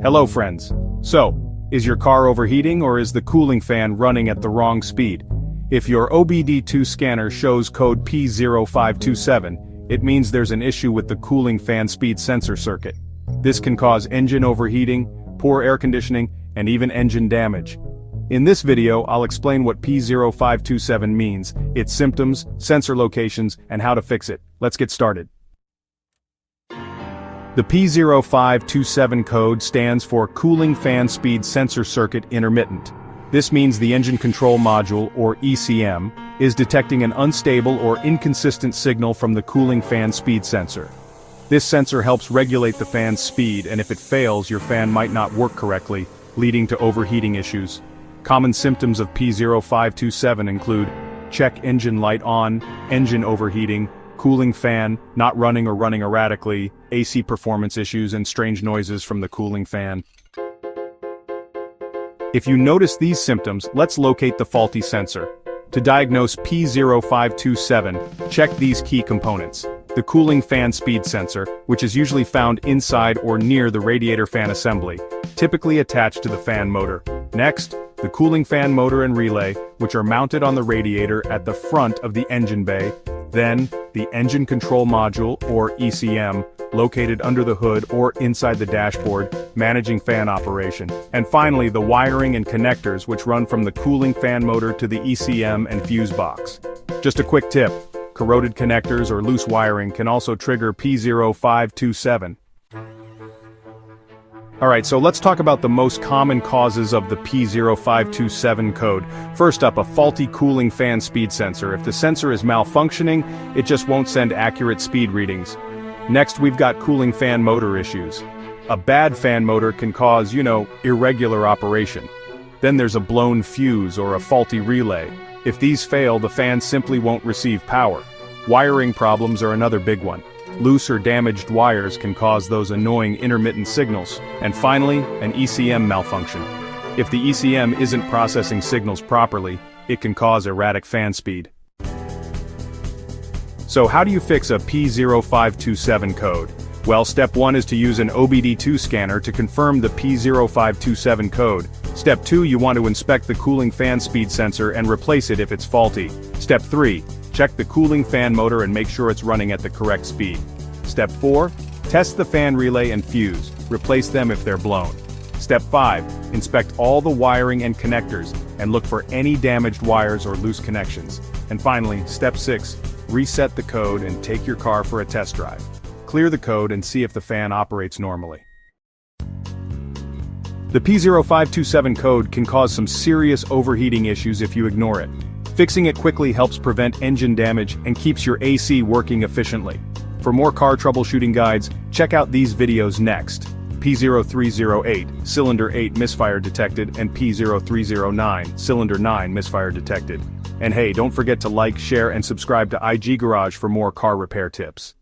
Hello friends. So, is your car overheating or is the cooling fan running at the wrong speed? If your obd2 scanner shows code P0527, it means there's an issue with the cooling fan speed sensor circuit. This can cause engine overheating, poor air conditioning, and even engine damage. In this video, I'll explain what P0527 means, its symptoms, sensor locations, and how to fix it. Let's get started. The P0527 code stands for Cooling Fan Speed Sensor Circuit Intermittent. This means the Engine Control Module, or ECM, is detecting an unstable or inconsistent signal from the cooling fan speed sensor. This sensor helps regulate the fan's speed, and if it fails, your fan might not work correctly, leading to overheating issues. Common symptoms of P0527 include check engine light on, engine overheating, cooling fan not running or running erratically, AC performance issues, and strange noises from the cooling fan. If you notice these symptoms, let's locate the faulty sensor. To diagnose P0527, check these key components. The cooling fan speed sensor, which is usually found inside or near the radiator fan assembly, typically attached to the fan motor. Next, the cooling fan motor and relay, which are mounted on the radiator at the front of the engine bay. Then, the Engine Control Module, or ECM, located under the hood or inside the dashboard, managing fan operation. And finally, the wiring and connectors which run from the cooling fan motor to the ECM and fuse box. Just a quick tip, corroded connectors or loose wiring can also trigger P0527. Alright, so let's talk about the most common causes of the P0527 code. First up, a faulty cooling fan speed sensor. If the sensor is malfunctioning, it just won't send accurate speed readings. Next, we've got cooling fan motor issues. A bad fan motor can cause, irregular operation. Then there's a blown fuse or a faulty relay. If these fail, the fan simply won't receive power. Wiring problems are another big one. Loose or damaged wires can cause those annoying intermittent signals. And finally, an ECM malfunction. If the ECM isn't processing signals properly, it can cause erratic fan speed. So how do you fix a P0527 code? Well, step 1 is to use an obd2 scanner to confirm the P0527 code. Step 2, you want to inspect the cooling fan speed sensor and replace it if it's faulty. Step 3, check the cooling fan motor and make sure it's running at the correct speed. Step 4, test the fan relay and fuse, replace them if they're blown. Step 5, inspect all the wiring and connectors, and look for any damaged wires or loose connections. And finally, step 6, reset the code and take your car for a test drive. Clear the code and see if the fan operates normally. The P0527 code can cause some serious overheating issues if you ignore it. Fixing it quickly helps prevent engine damage and keeps your AC working efficiently. For more car troubleshooting guides, check out these videos next. P0308, Cylinder 8 misfire detected, and P0309, Cylinder 9 misfire detected. And hey, don't forget to like, share, and subscribe to IG Garage for more car repair tips.